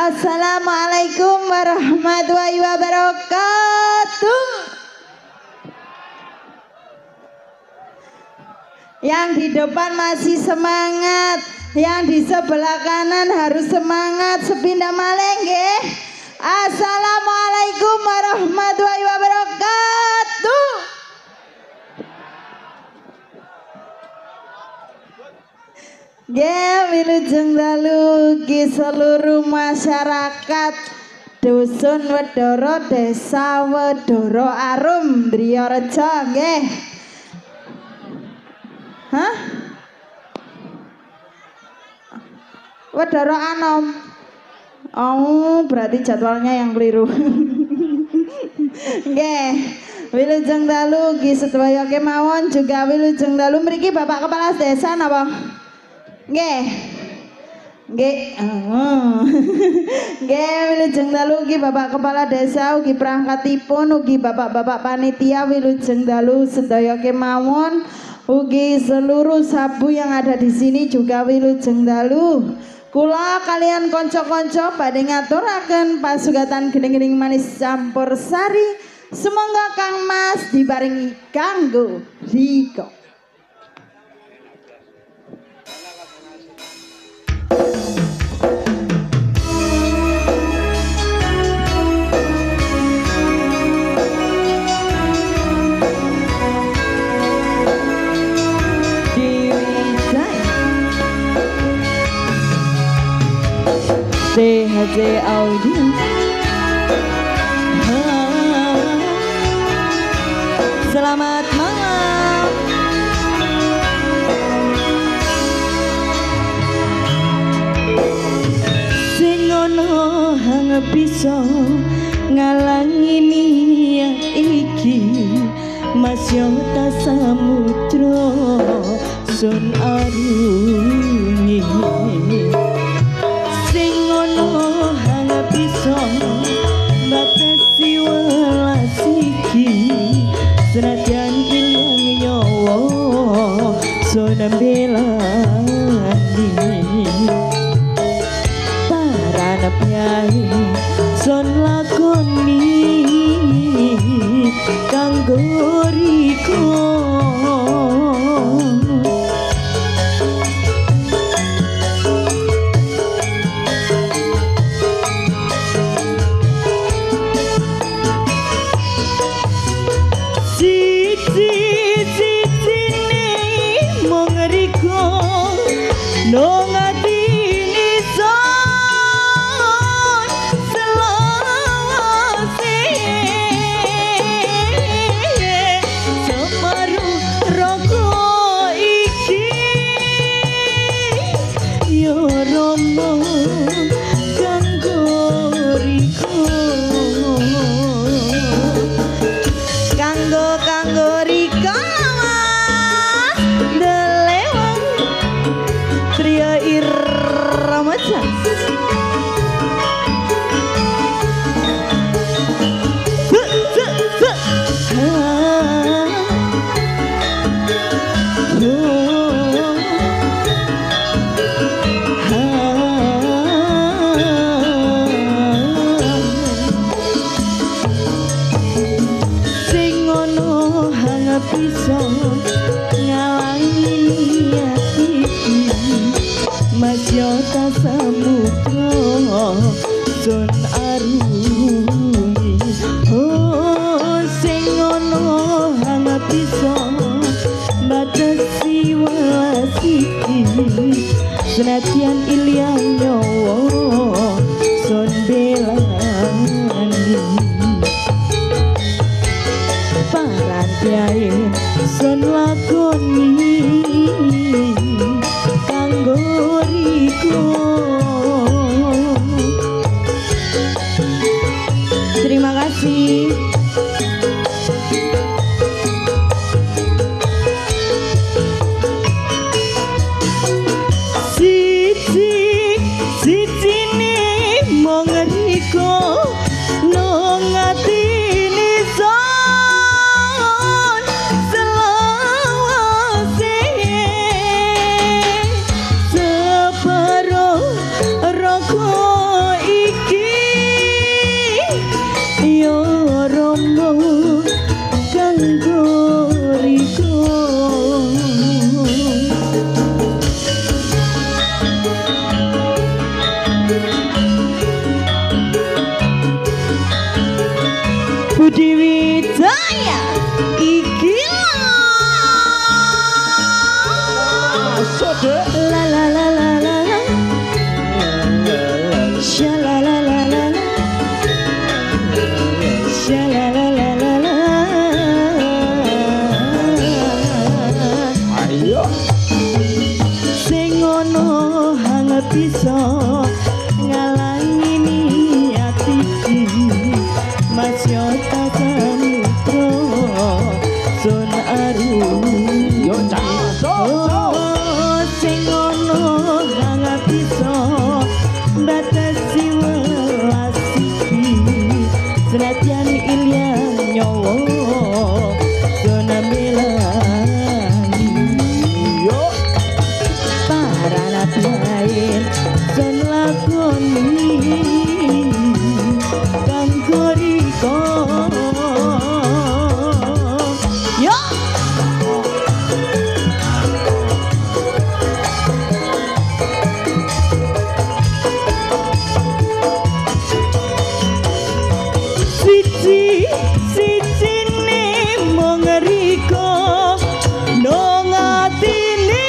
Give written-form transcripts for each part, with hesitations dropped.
Assalamualaikum warahmatullahi wabarakatuh. Yang di depan masih semangat, yang di sebelah kanan harus semangat sepindah malih nggih. Assalamualaikum warahmatullahi wabarakatuh. Wilujeng dalu ki seluruh masyarakat Dusun Wedoro, Desa Wedoro Arum, Driyareja nggih. Hah? Wedoro Anom. Oh, berarti jadwalnya yang keliru. Nggih. Wilujeng dalu ki sedaya kemawon juga wilujeng dalu mriki Bapak Kepala Desa napa? Nggih. Nggih. Nggih, wilujeng dalu ugi Bapak Kepala Desa ugi perangkatipun ugi bapak-bapak panitia wilujeng dalu sedaya kemawon ugi seluruh sabu yang ada di sini juga wilujeng dalu. Kula kalian konco-konco badhe ngaturaken pasugatan gening-gening manis campur sari. Semoga Kang Mas dibarengi kanggo rika. DHC Audio. Selamat malam. Sing ono hang bisa ngalangi niat iki, Masyota samudra sun arungi. Batasi welas iki senadyan ilang nyawa sonem belani parana piyai son lakoni kanggo riko. Masyota samudra sun arungi. Oh, sing ono hang bisa batasi welas iki, senadyan ilyang nyawa sun belani paran piyai sun lakoni kanggo riko. Terima kasih. Siji ne mong riko nang atine son selawase separo Masuk dek. La la la la la la. Sha la la la la la. Sha la la la la la. Ayo. Sing ono hangat bisa ngalangi niat iki. Mas yo tasamutro sun arum. Yo masuk. Sing ono hangat bisa batasi welas iki. Senajan ilya nyawa zona melani. Yo. Para lain son lakoni kang goriko. Yo. Siji ne mong riko nang atine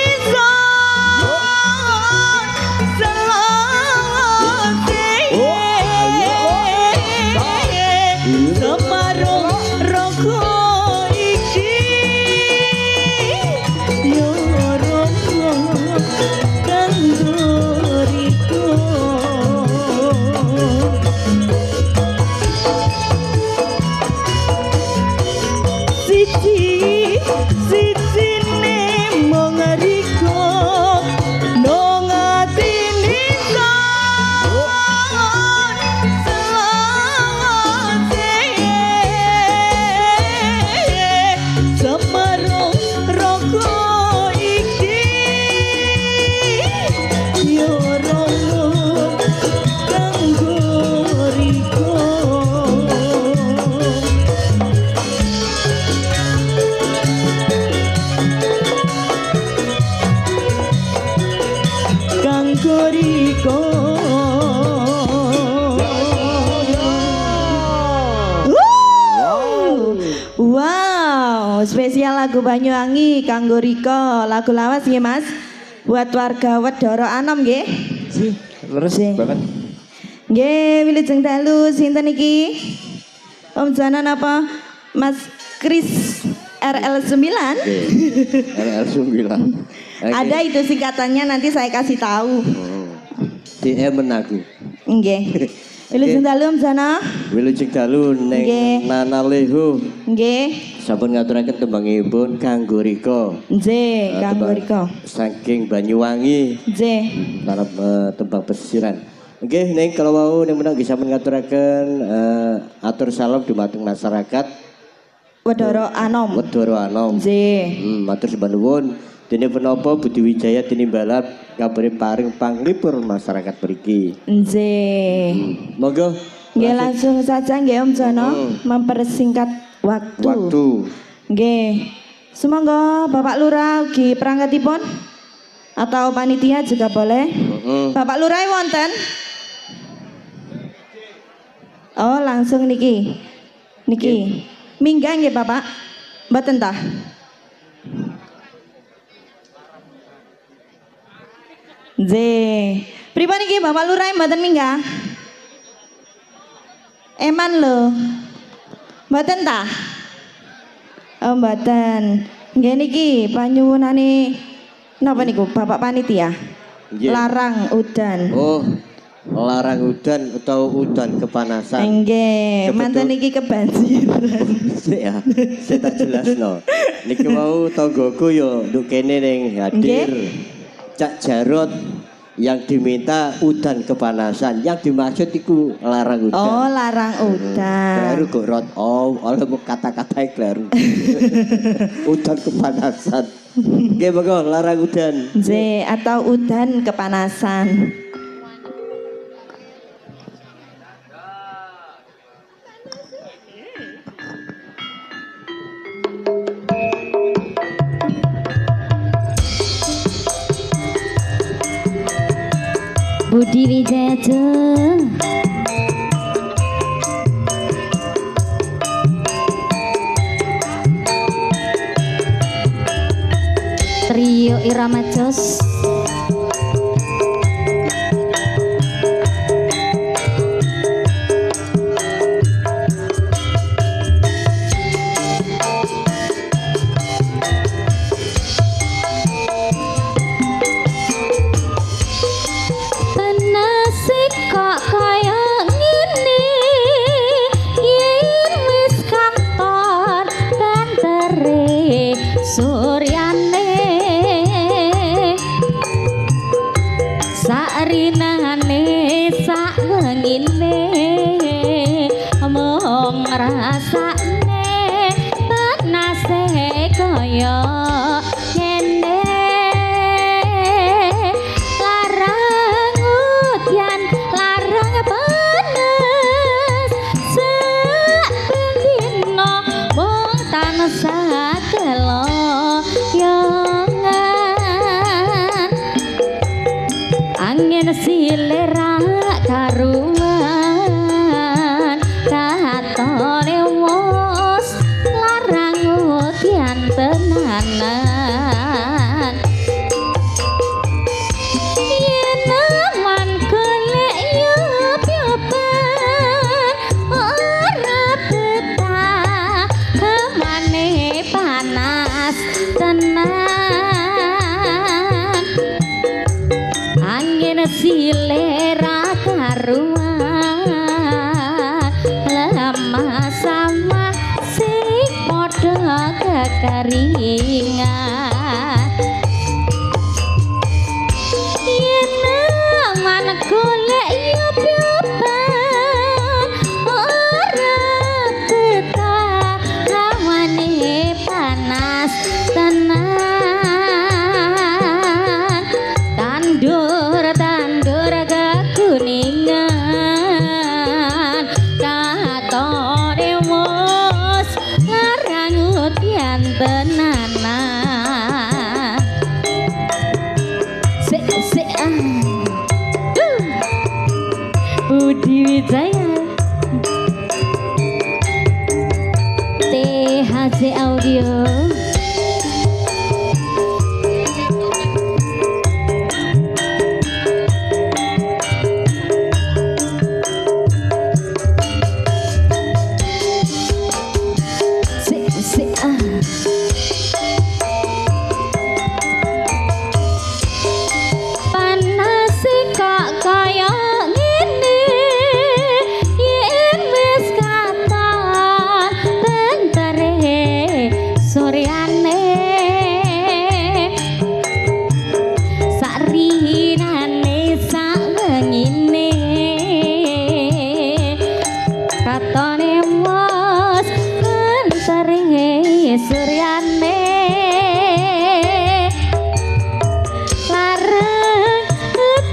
semarung roko iki yo roko kang riko. Siji ne mong riko nang atine semarung roko iki yo roko kang riko. Kang goriko. Wow, spesial lagu Banyuwangi kanggo Riko, lagu lawas nggih Mas. Buat warga Wedoro Anom nggih. Sih, leres Sih. banget. Nggih, wilujeng dalu sinten iki? Om Janan apa? Mas Kris RL9? RL9. Ada itu singkatannya, nanti saya kasih tahu. DM aku. Nggih. Wilujeng dalu Om Jana. Wilujeng dalu Nggih. neng Nana Lehu. Nggih. Sampun ngaturaken tembangipun kanggo Riko. Nggih, kanggo Tembang Riko. Saking Banyuwangi Nggih. para tembang pesisiran. Nggih ning kalau wau ning menang nggih sampun ngaturaken atur salam dumateng masyarakat Wedoro Anom. Wedoro Anom. Nggih. Matur sembah nuwun. Dene penapa Budi Wijaya tinimbalan kabare paring panglipur masyarakat mriki. Nggih. Monggo Nggih langsung saja nggih Om Jono mempersingkat waktu. Nggih. Sumangga Bapak Lurah ugi perangkatipun atau panitia juga boleh. Bapak Lurah wonten? Oh, langsung niki. Niki. Minggah nggih Bapak. Mboten tah? Nggih. Pripun niki Bapak Lurah mboten minggah? Eman lho. Mboten tah? Oh, mboten. Nggih niki panyuwunane napa niku Bapak panitia? Nggih. Larang udan. Oh, larang udan atau udan kepanasan. Nggih, Kebetul- mantan niki kebanjiran. Ya, saya tak jelasno. Niki mau tanggoku yo nduk kene ning hadir. Cak Jarot yang diminta udan kepanasan, yang dimaksud iku larang udan. Oh, larang udan. Kleru kok rot. Oh, oleh kata-kata kleru. Udan kepanasan. Nggih monggo larang udan. Nggih, atau udan kepanasan. Budi Wijaya Trio Yo irama jos. Nasib kok kaya ngene yen wis kantor bantere suryane sarinane sak wengine mung ngrasakne panase kaya ngene larang udan larang panas sak dina mung tansah keloyongan angin silera karuan katone wos larang udan tenanan yen aman golek yup-yupan ora betah kemane panas tenan angin silera karuan lemah sama sing padha kekeringan yen aman golek yup-yupan ora betah hawane panas tenan tandur kekuningan katone wos larang udan tenanan sik Budi Wijaya THC Audio panas kok kaya ngene yen wis katon bentere suryane sarinane sak wengine katone mos bentere suryane larang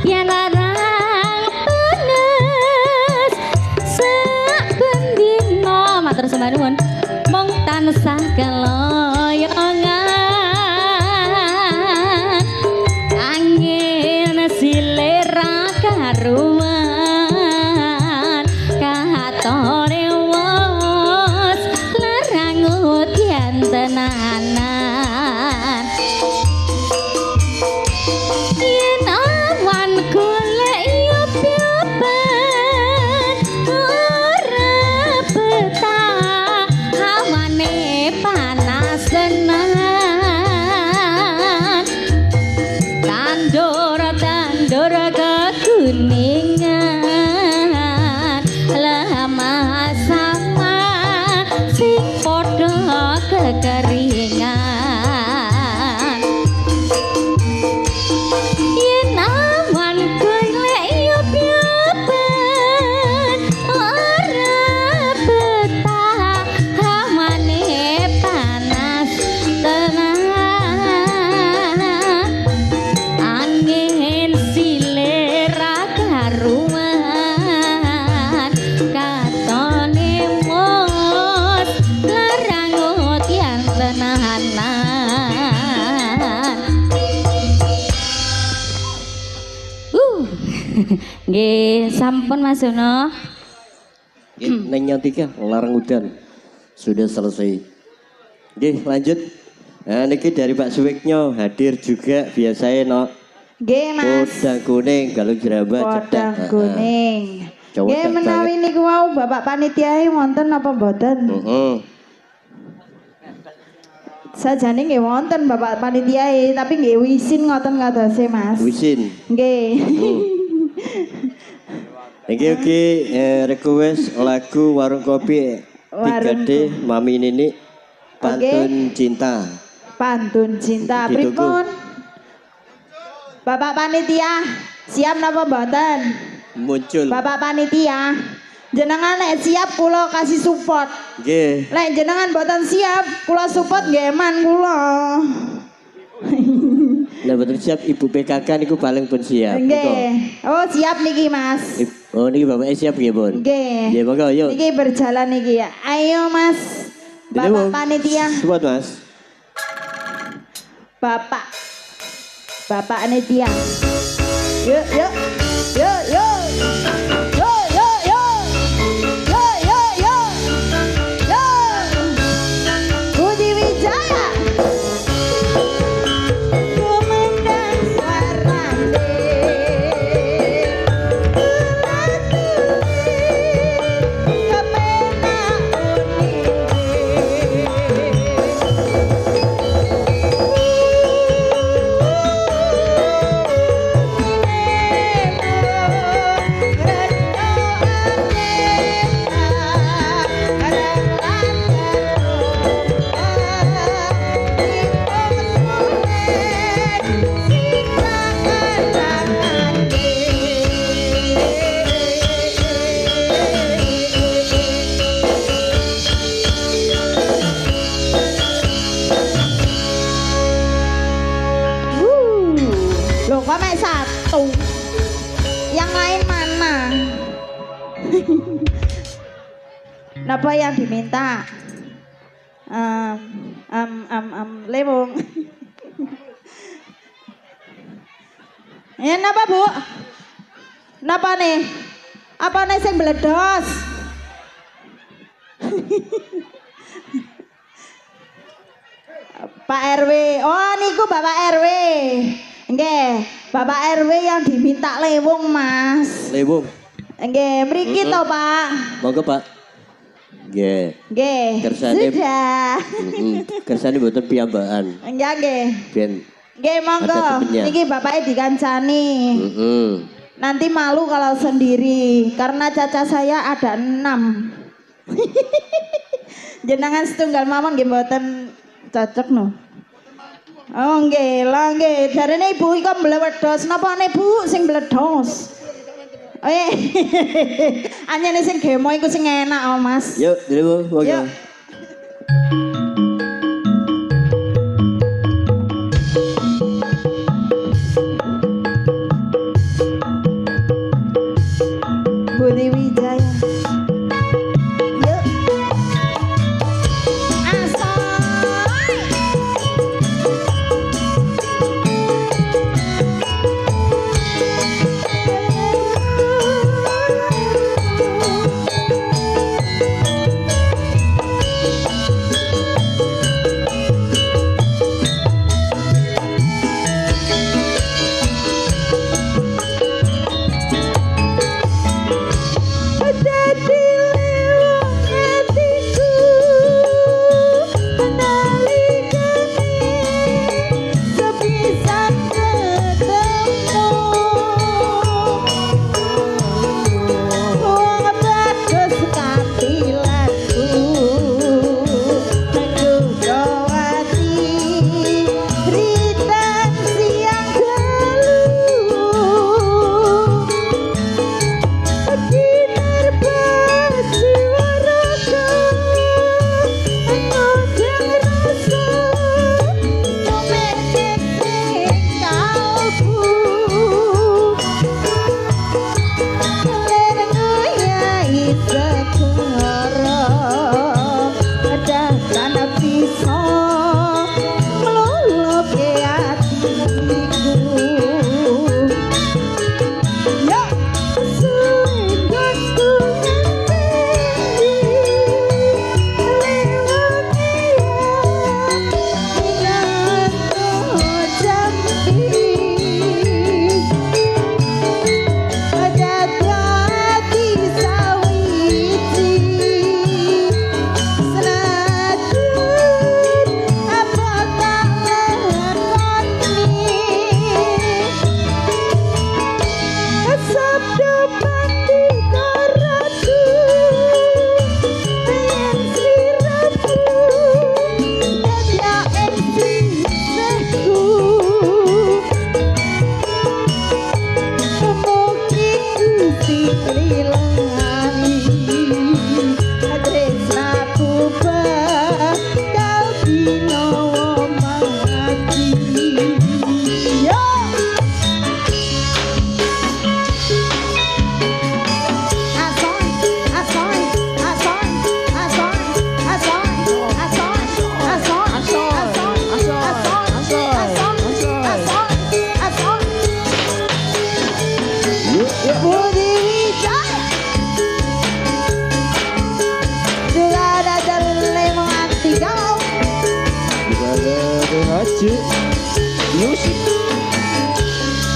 pian larang panas sak bendino matur sembah nuwun mung tansah keloyongan angin silera karuan katone wos larang udan tenanan yen awan golek yup-yupan ora betah hawane panas tenan tandur kekuningan lemah sama sing padha kekeringan yen awan golek yup-yupan ora betah hawane panas tenan angin silera karuan katone mos larang udan tenanan nggih sampun Mas Jono Neng yang tiga larang udan sudah selesai. Oke lanjut Nah, niki dari Pak Suwiknyo hadir juga biasanya no. Nggih Mas. Podang kuning galung jerambah Podang cedak. kuning. Cowok Nggih tak menawi niku wau Bapak panitia wonten apa mboten? Heeh. Sajane nggih wonten Bapak panitia tapi nggih wisin ngoten ngadose Mas. Wisin. Nggih. Iki request lagu warung kopi Warung 3D Mami Nini Pantun Cinta. Pantun cinta Ditunggu. pripun? Bapak panitia siap napa mboten? Muncul. Bapak panitia jenengan nek siap kula kasih support. Nggih. Lek jenengan mboten siap kula support nggih man kula. Lah betul siap Ibu PKK niku paling pun siap. Nggih. Oh siap niki Mas. Oh niki bapaknya siap nggih, Pun. Nggih. Nggih, monggo yuk. Niki berjalan niki ya. Ayo Mas. Bapak panitia. Support Mas. Bapak panitia. Yuk yuk. Yuk yuk. Yuk yuk yuk. Yuk yuk yuk. Yuk. Budi Wijaya. Komandan Sarande. Loh kok mek satu? Yang lain mana? Napa yang diminta? Lewung. Ya napa Bu? Napa nih? Apa nih sing bledos? Pak RW. Oh niku Bapak RW. Nggih, Bapak RW yang diminta lewung, Mas. Lewung. Nggih, mriki to, Pak. Monggo, Pak. Nggih. Nggih. Kersane. Sudah. Kersane mboten piyambakan. Nggih. Ben Nggih, monggo. ada temennya. Niki bapaknya dikancani. heeh. Nanti malu kalau sendiri karena caca saya ada 6. Jenengan setunggal mawon nggih mboten cocok no. Oh nggih, lah nggih. Jarene ibu iki kok mblewedos. Napane Bu sing mbledos? Oh iya. Anyane sing gemo iku sing enak, oh Mas. Yuk, dulu monggo. Yuk. Budi Wijaya. Yuk. Asoy. Musik.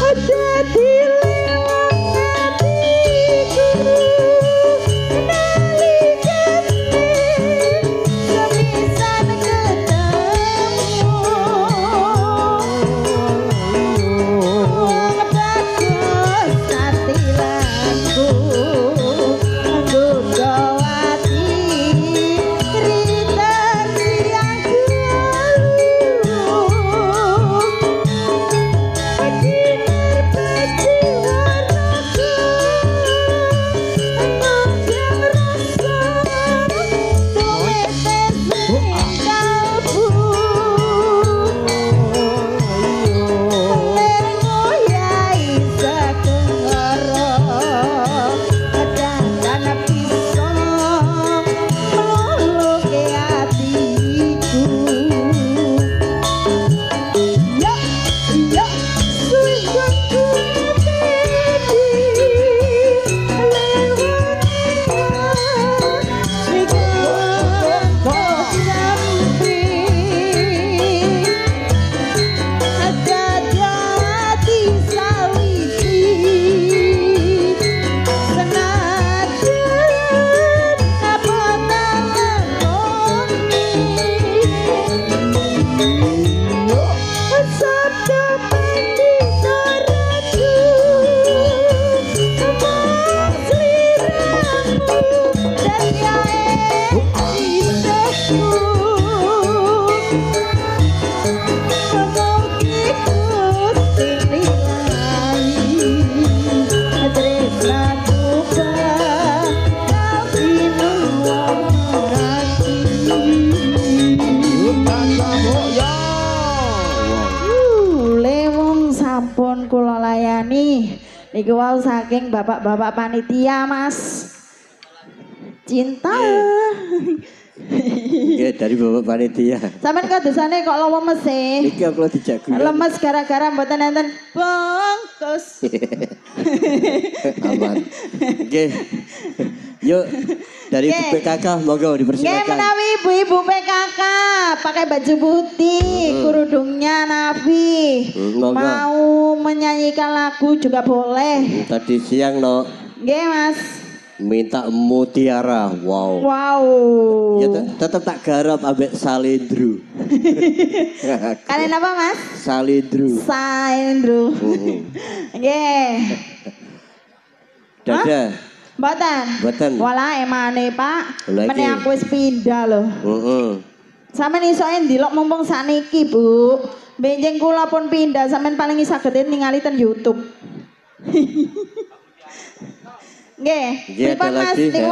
Jadi lewat hatiku nalikane semisan ketemu bagus hati laku Gugawati cerita siang sampun kula layani niku wau saking bapak-bapak panitia Mas cinta Ya dari bapak panitia. sampean kadosane kok lemes e Iki aku dijak guyon. lemes gara-gara mboten enten bungkus Aman. Oke. Yuk dari Oke. PKK monggo Nggih dipersilakan. menawi ibu-ibu PKK pakai baju putih, kerudungnya Nabi, Monggo. mau menyanyikan lagu juga boleh. Tadi siang no Nggih Mas. minta mutiara. Wow. Wow. Ya tetep tak garap ambek salindru. Kalian apa Mas? Salindru. Saindru. Nggih. Dada. Mboten. Mboten. Walah emane Pak. Lha iki. Meneh aku wis pindah lho. Heeh. Sampeyan iso ndelok mumpung sakniki, Bu. Benjing kula pun pindah, sampeyan paling saged ningali ten YouTube. Nggih, Dia ada pripun Mas lagi, niku?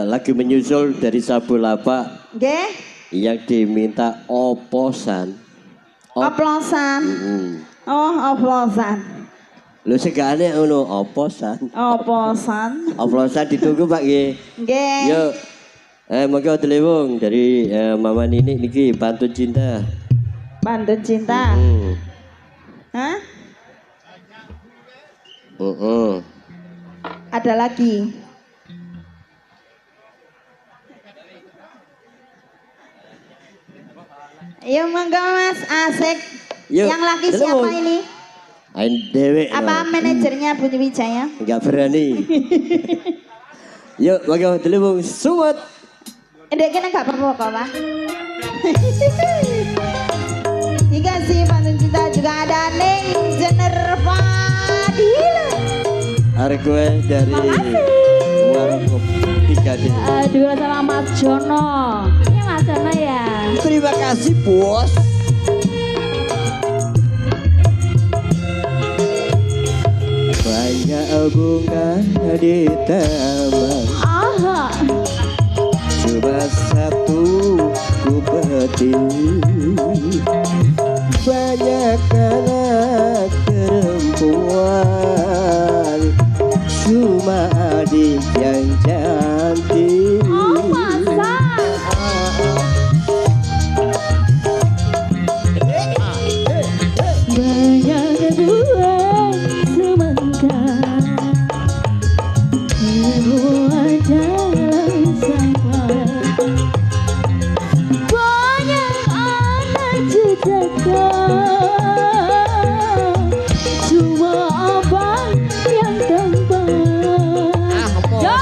lagi menyusul dari Sabu Lapak Nggih, yang diminta oposan. oplosan. Oh, oplosan. Lu segane ngono oposan. Oplosan. Oplosan ditunggu Pak nggih. Nggih. Yuk. Monggo Delewung dari Mama Nini niki pantun cinta. Pantun cinta. Hah? Ada lagi. Ayo monggo Mas, asik. Yuk, Yang laki Delewung. siapa ini? Ain dewek. Apa manajernya Bunyi Wijaya? Enggak berani. Yuk, monggo Delewung suwet. Dek kene gak perlu kok, Pak. Jika si pantun cinta juga ada Neng Jener Fadila. Arek gue dari warung kopi 3D. Dua sama Mas Jono. Ini Mas Jono ya. Terima kasih bos. Banyak bunga di taman, Aha. cuma satu ku petik. Banyak anak perempuan, cuma adik yang cantik. Oh masa. Banyak kedua semangka semua jalan sama. Banyak anak juga Cuma abang yang tempat. Ya.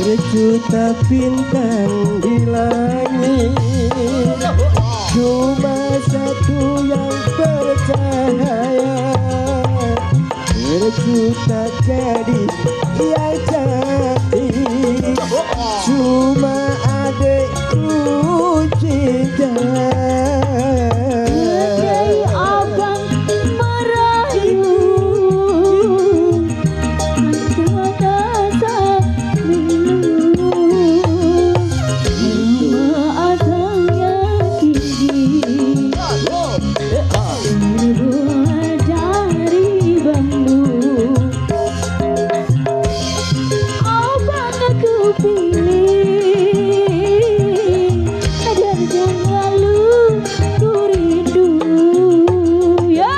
Berjuta bintang di langit, cuma satu yang bercahaya. Berjuta gadis yang cantik, cuma adekku cinta. Andai abang merayu, kata-kata milu, rumah adanya tinggi, terbuat dari bambu. Abang aku pilih, dan selalu ku rindu. Ya.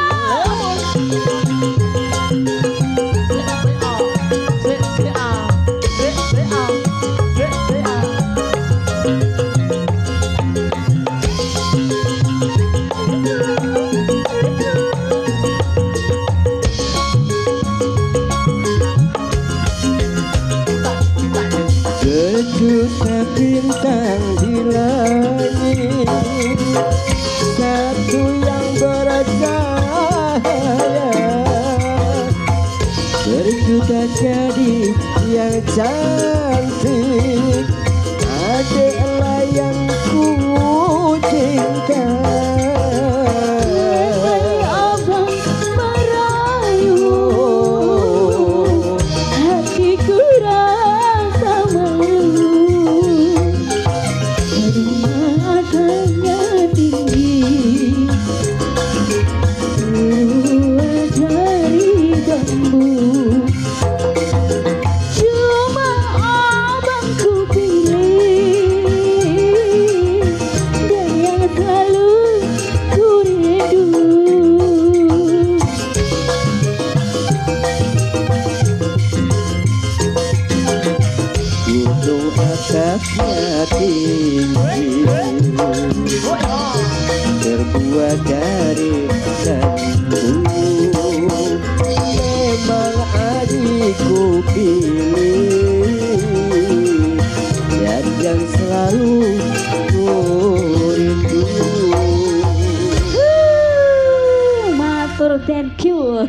Sejuta bintang di langit, satu yang bercahaya. Berjuta gadis yang cantik, adeklah yang ku cinta. Abang merayu, hatiku rasa malu. Rumah adanya tinggi, terbuat dari bambu. Cuma abang ku pilih, dan yang selalu ku rindu. Gunung atapnya tinggi, terbuat dari bambu. Memang adikku pilih, dan yang selalu ku rindu. Matur thank you.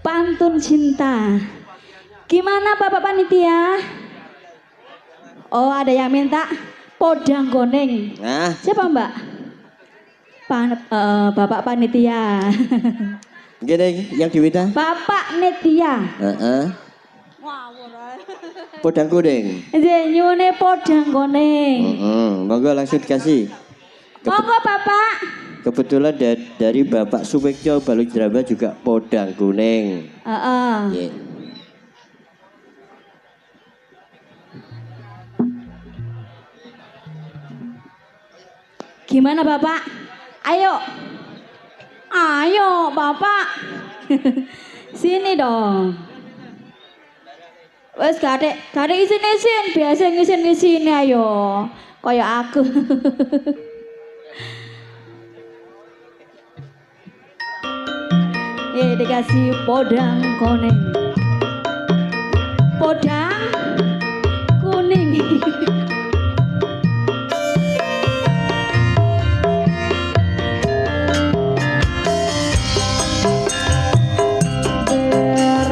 Pantun cinta. Gimana Bapak Panitia? Oh, ada yang minta podang koneng. Nah, Siapa Mbak? Bapak Panitia. gini yang diminta. Bapak Netia. Podang kuning. Nyune podang koneng. Monggo langsung dikasih. Monggo Bapak. Kebetulan dari Bapak Suwekjo Balung Jeramba juga podang kuning. Nggih. Gimana Bapak? Ayo. Ayo Bapak. Sini dong. Wes gak ada isin-isin, biasa ngisin-ngisin ayo. Kayak aku. Dikasih podang kuning. Podang kuning.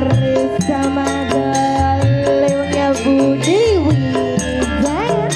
Bersama galaunya Budi Wijaya.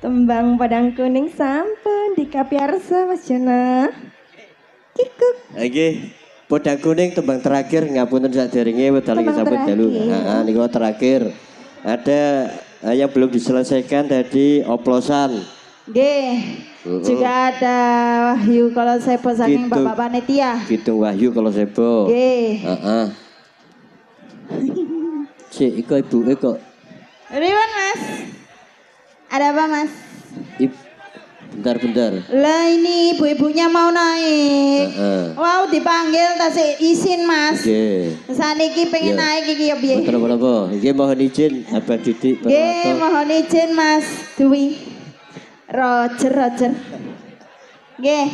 Tembang Padang Kuning sampun dikapiarsa Mas Jana. Kikuk. Nggih, Padang Kuning tembang terakhir ngapunten saderenge wedal iki sampun dalu. Heeh, niku terakhir. Ada yang belum diselesaikan tadi oplosan. Nggih. Juga ada Wahyu kalau Sebo saking Gitu. Bapak Panitia. Gitu Wahyu kalau Sebo. Nggih. Heeh. Cik, iko ibuke kok Riwan Mas. Ada apa Mas? bentar. Lah ini ibu-ibunya mau naik. Heeh. Wow dipanggil tasik izin Mas. Nggih. Saniki pengen Iya. naik iki ya piye? Betul apa? Nggih mohon izin Abah Didik Nggih, Purwanto. mohon izin Mas Dwi. Roger. Nggih.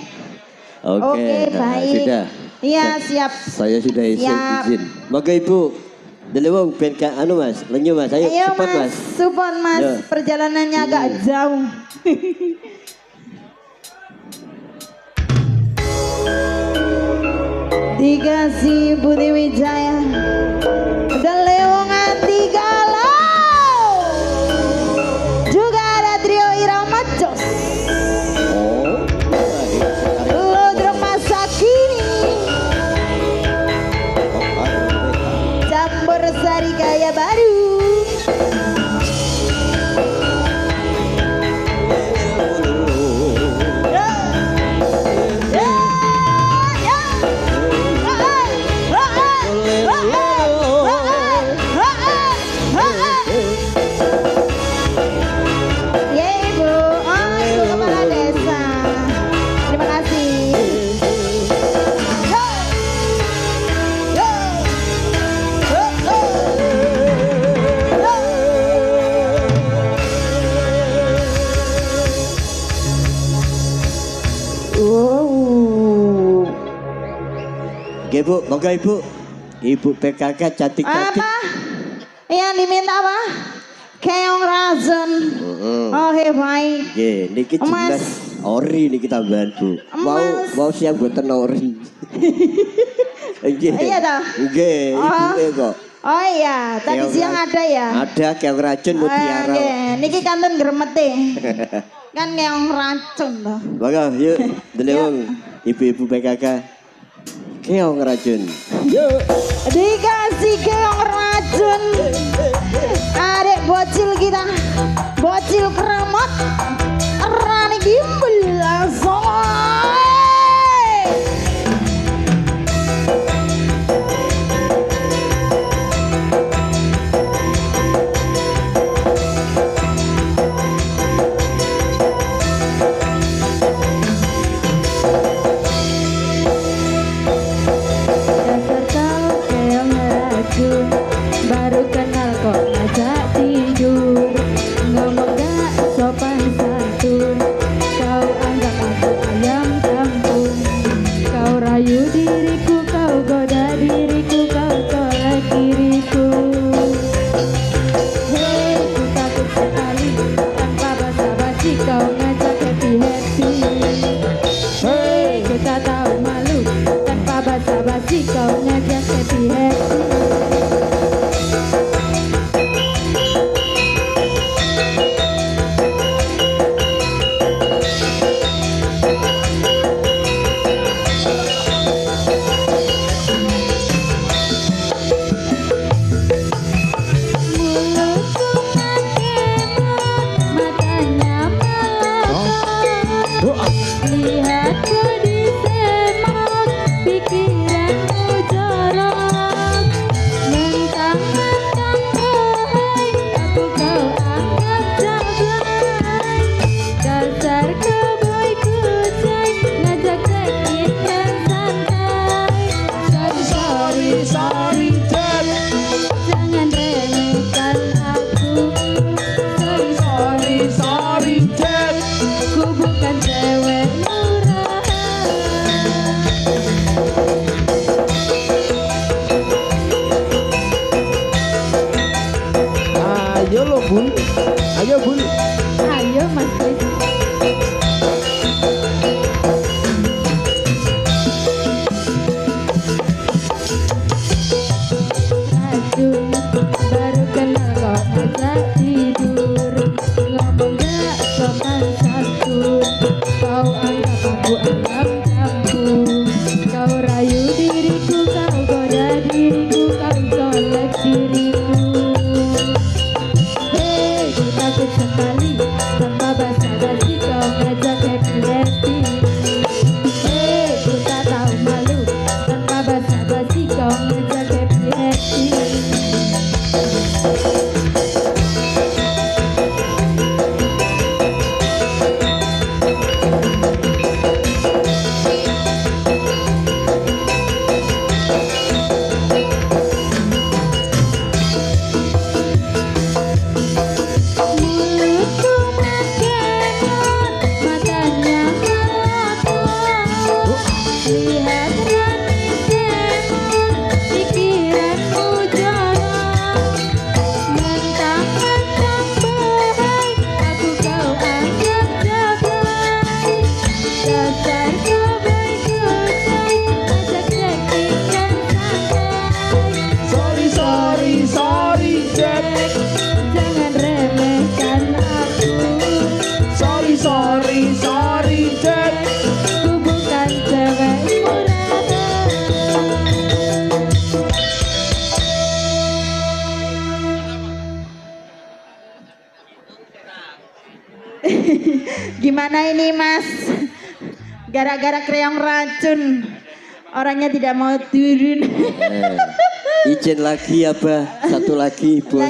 Oke, baik. Sudah. Iya, siap. Saya sudah Siap. izin. Maka Ibu, delewong ben ka anu Mas, lenyu Mas. Ayo cepat Mas. Support Mas. Yo. Perjalanannya agak jauh. Dikasih Budi Wijaya. Delewongan tiga lau. Juga ada trio Irama Jos. Oh. Lodro masa kini. Campur sari gaya baru. Ya Ibu, oh Ibu Kepala Desa. Terima kasih. Nggih Bu, monggo Ibu. Ibu PKK cantik-cantik. Apa? Yang diminta apa? Keong razon. Heeh. Oke baik. Nggih, niki Mas. jelas ori niki tambahan Bu. Mas. Mau siang boten ori. Nggih. Iya toh? Nggih, Oh. ibuke kok. Oh iya, tadi Keong siang ra- ada ya. Ada keong racun mutiara. Nggih, niki kanten gremete. Kan keong racun toh. Monggo yuk, delewong ibu-ibu PKK. Keong racun. Yuk. Dikasih keong racun. Adik bocil kita, bocil keramat, Rani Gimbal langsung. Dasar kau keong racun, baru kenal kok ngajak tidur. Ngomong gak sopan santun, kau anggap aku ayam kampung. Kau rayu diriku, kau goda diriku, kau colek diriku. Hei, ku takut sekali, tanpa basa-basi kau ngajak happy-happy. Hei, ku tak tahu malu, tanpa basa-basi kau ngajak happy-happy. Mulutku mengkemot, matanya melekat. Lihatku disemot, pikiranmu jorok. Mentang-mentang baik, aku kau anggap jablay. Dasar keboy kucing, ngajak check-in dan santai. Sorry, jangan remehkan aku. Sorry, ku bukan cewek murah. Ayo lo Bun. Ayo Bun. Ayo Mas Kris. Racun, baru kenal kok ngajak tidur. Ngomong gak sopan santun, kau anggap aku ayam kampung. Kau rayu diriku, kau goda diriku, kau colek diriku. Hei, ku takut sekali, tanpa basa-basi kau ngajak happy-happy. Hei, ku tak tahu malu, tanpa basa-basi kau ngajak happy-happy. Gimana ini Mas? Gara-gara kreong racun orangnya tidak mau turun. Izin lagi ya bah, satu lagi bos.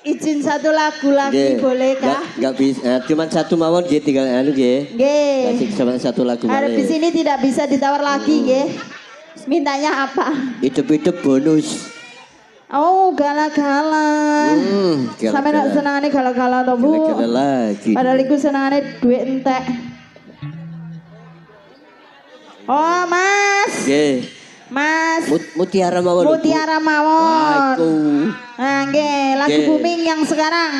Izin satu lagu lagi boleh kah? Nggak bisa, cuman satu mawon gitu tinggal anu gitu. Nggih. Kasih satu lagu. Habis ini tidak bisa ditawar lagi nggih. Mintanya apa? Hidup-hidup bonus. Oh, gala-gala. Sampai nak senangane gala-gala to, Bu. Gala-gala lagi. Padahal iku senangane duit entek. Oh, Mas. Nggih. Mas. Mutiara mawon. Mutiara mawon. Nah, nggih, lagu Nggih. booming yang sekarang.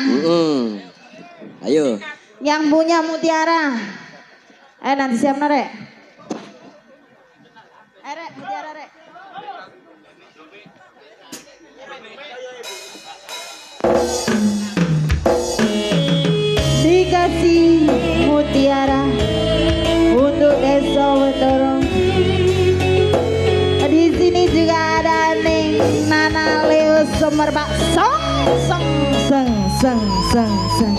Ayo. Yang punya Mutiara. Nanti siap Rek. Rek, Mutiara Rek. Dikasih Mutiara untuk Desa Wendorong. Di sini juga ada Ning Nana Leo Sumerbak. Song song song song song song.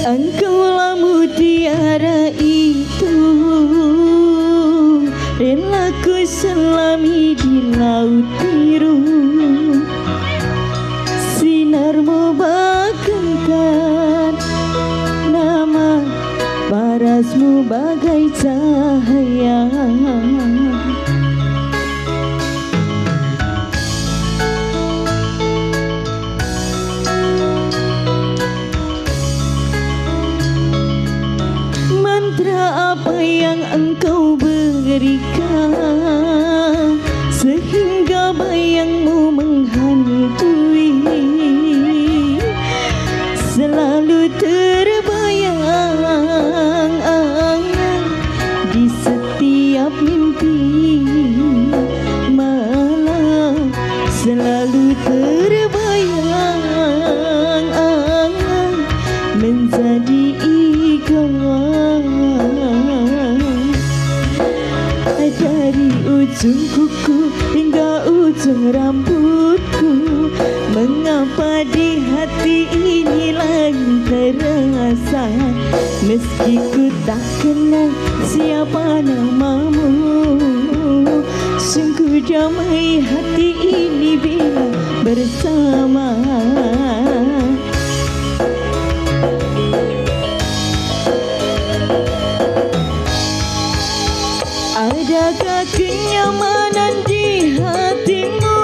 Engkaulah mutiara itu, rela ku selami di laut biru. Sinarmu bagaikan nama, parasmu bagai cahaya. Mantra apa yang engkau berikan sehingga bayangmu menghantui, selalu terbayang di setiap mimpi malam, selalu terbayang menjadi ikhwan. Dari ujung kuku hingga ujung rambutku, mengapa di hati ini lagi terasa, meski ku tak kenal siapa namamu. Sungguh damai hati ini bila bersama. Adakah kenyamanan di hatimu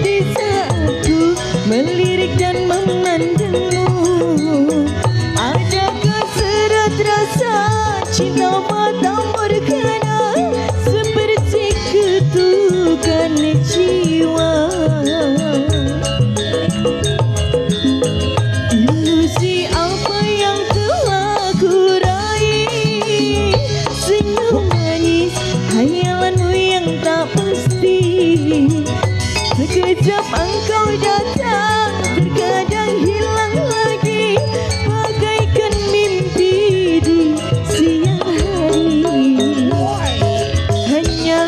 di saat ku melirik dan memandangmu? Adakah serat rasa cinta matamu berkelana seperti ketukan jiwa? Ilusi apa yang telah ku raih, senyum manis hayalanmu yang tak pasti. Sekejap engkau datang, terkadang hilang lagi, bagaikan mimpi di siang hari. Hanya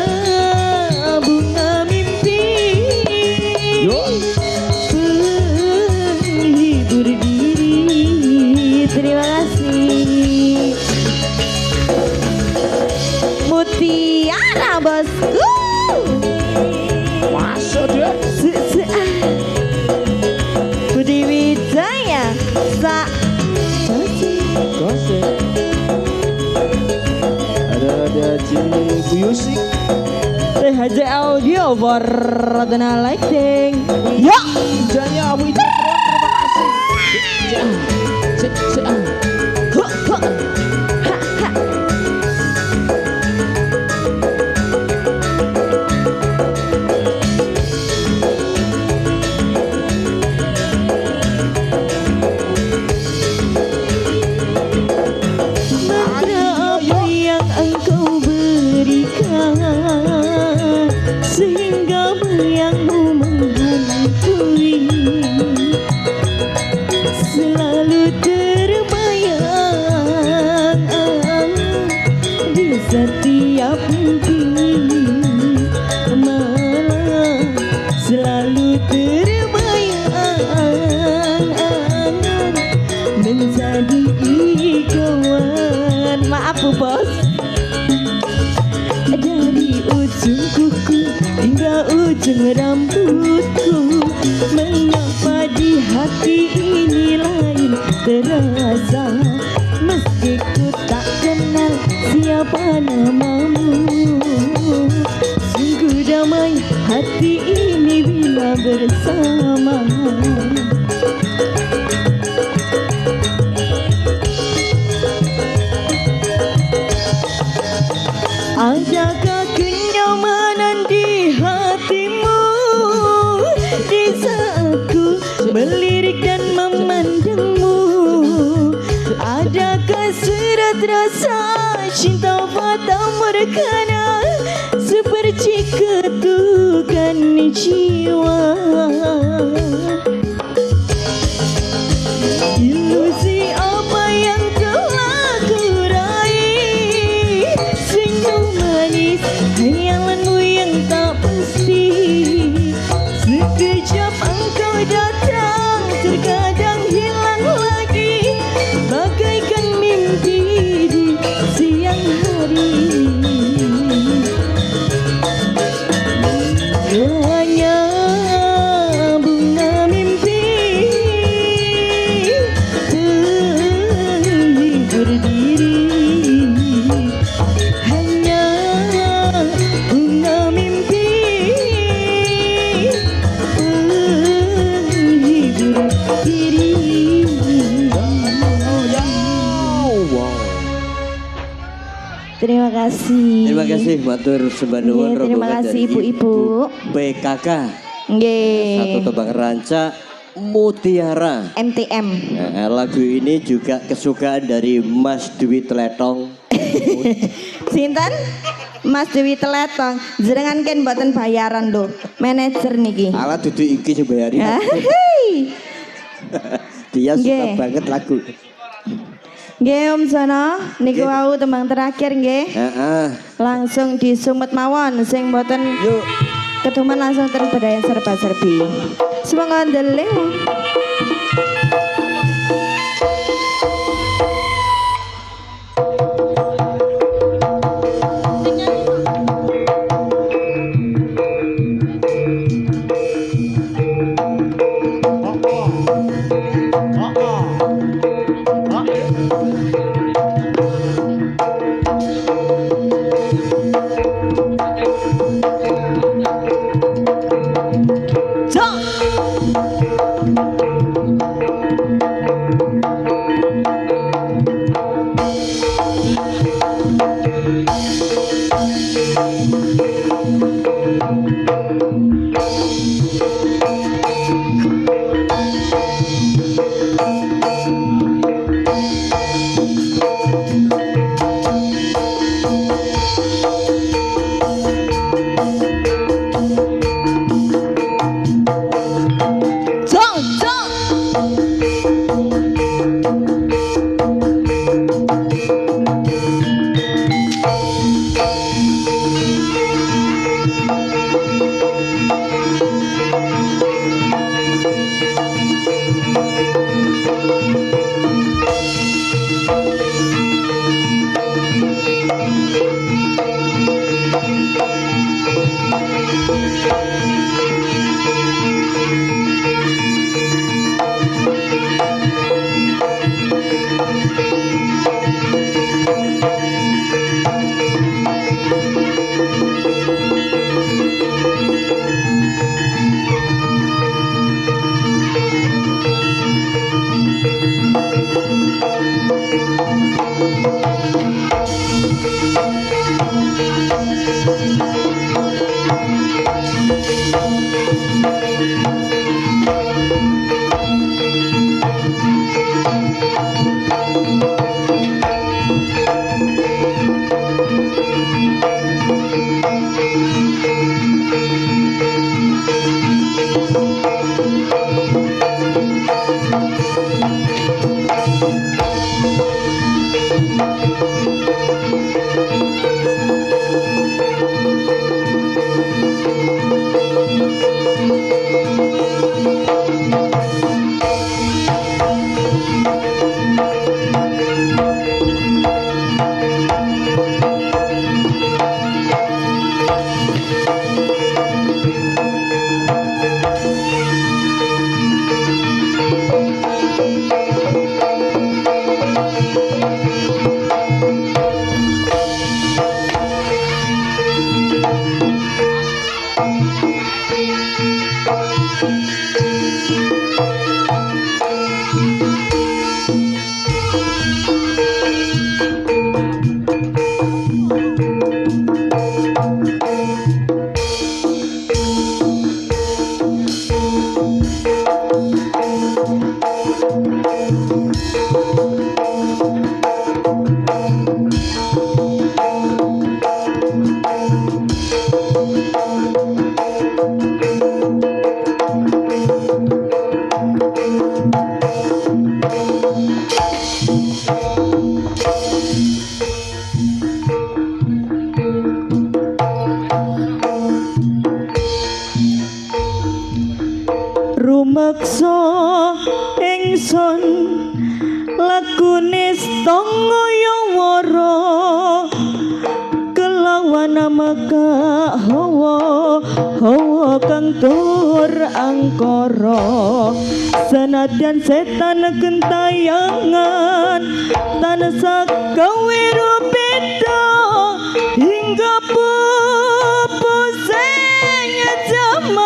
bunga mimpi penghibur diri. Terima kasih. Mutiara bosku. Masuk dia. Budi Wijaya sa Gosip. Ada Jimmy Music. THJ Audio for Radana Lighting. Ya. Janya Abu itu terima kasih. Mantra apa yang engkau berikan sehingga bayangmu menghantui, selalu terbayang di setiap mimpi. hingga ujung rambutku. Mengapa di hati ini lain terasa, meski ku tak kenal siapa namamu. Sungguh damai hati ini bila bersama. Adakah kenyamanan di hatimu di saat ku melirik dan memandangmu? Adakah seret rasa cinta fata morgana seperti ketukan jiwa? Ilusi apa yang telah ku raih, senyum manis hayalanmu yang tak pasti. Sekejap engkau datang, terkadang hilang lagi, bagaikan mimpi di siang hari. Hanya bunga mimpi menghibur diri. Hanya bunga mimpi menghibur diri. Terima kasih. Terima kasih matur sembah nuwun Nggih, terima rombongan kasih dari ibu-ibu. PKK. Nggih. Satu tebang ranca Mutiara. MTM. Nah, lagu ini juga kesukaan dari Mas Dwi Tletong. Sinten? Mas Dewi Teletong. Jenengan kan mboten bayaran lho. Manajer niki. Alah dudu iki sing bayari. Hei. Dia suka Nggih. banget lagu. Nggih Om Sono, niku Nggih. wau tembang terakhir nggih. Heeh. Langsung disumut mawon sing mboten Yuk. ketuman langsung terbedaya serba-serbi. Semoga ndeleng. Rumeksa ingsun lakune Stangayawara kelawan maka hawa kang tur angkara senadyan setan gentayangan tansah gawe beda hingga pupusing jaman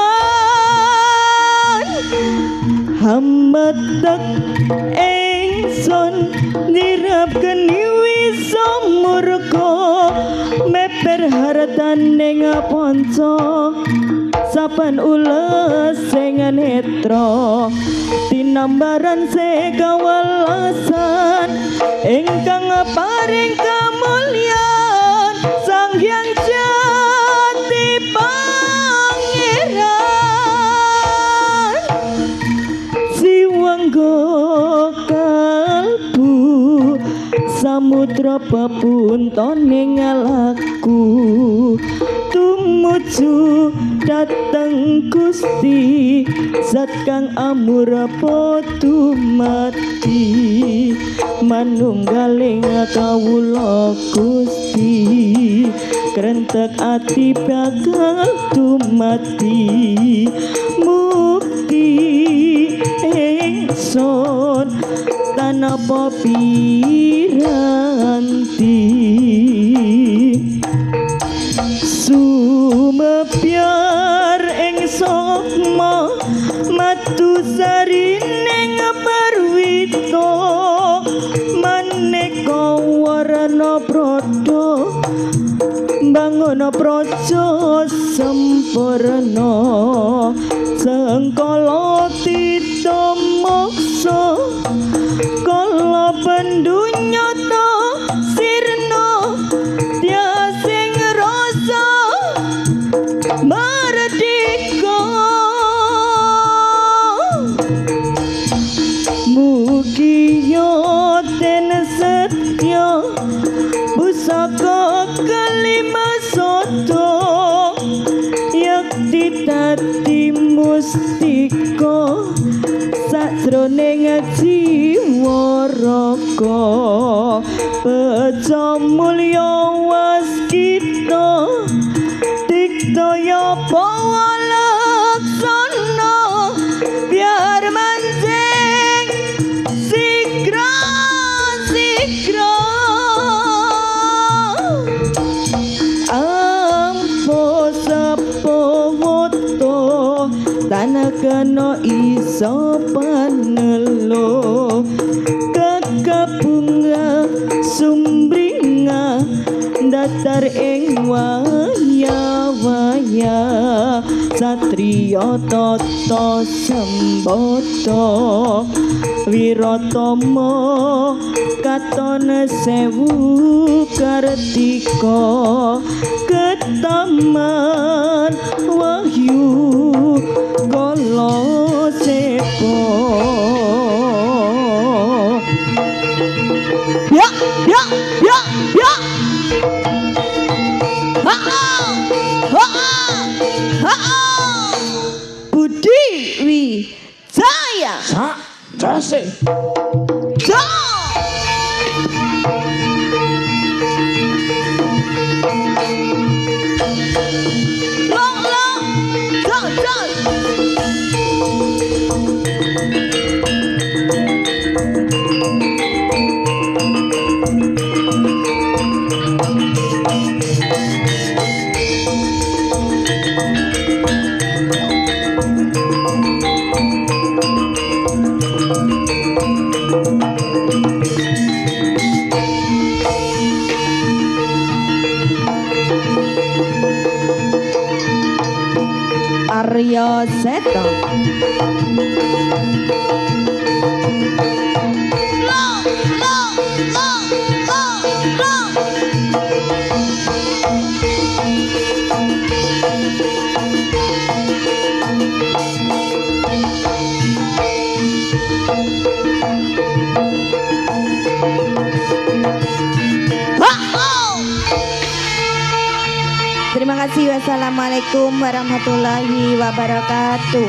hametek ingsun nirap keniwi samurga meper hartaning panca sapan ules sing netra tinambaran segawalasan ingkang paring kamulyan Sang Hyang Jati Pangeran Siwangga kalbu samudra pepuntoning laku tumuju dateng Gusti zat kang amurapa dumati manunggaling kawula Gusti krentek ati bakal dumati mukti ingsun tanapa piranti sumepyar ing sukma matu sarining parwita maneka warna pradha bangun praja sempurna sengkala tita moksa kala pendunya ta sirna tiasing rasa mardika mugi yo den setya pusaka kelima soto yakti tati mustika sajroning jiwa raga beja mulya waskita diktaya pawalaksana biar mancing sigra sigra ampo sapowoto tanah kena iso panelo kakabunga sumbringa datar ing waya-waya satriya tata sembata wiratama katon sewu kartika ketaman wahyu kala sepo ya ya ya ya Budi Wijaya Sak jase. Aryo Seto. Terima kasih. Wassalamualaikum warahmatullahi wabarakatuh.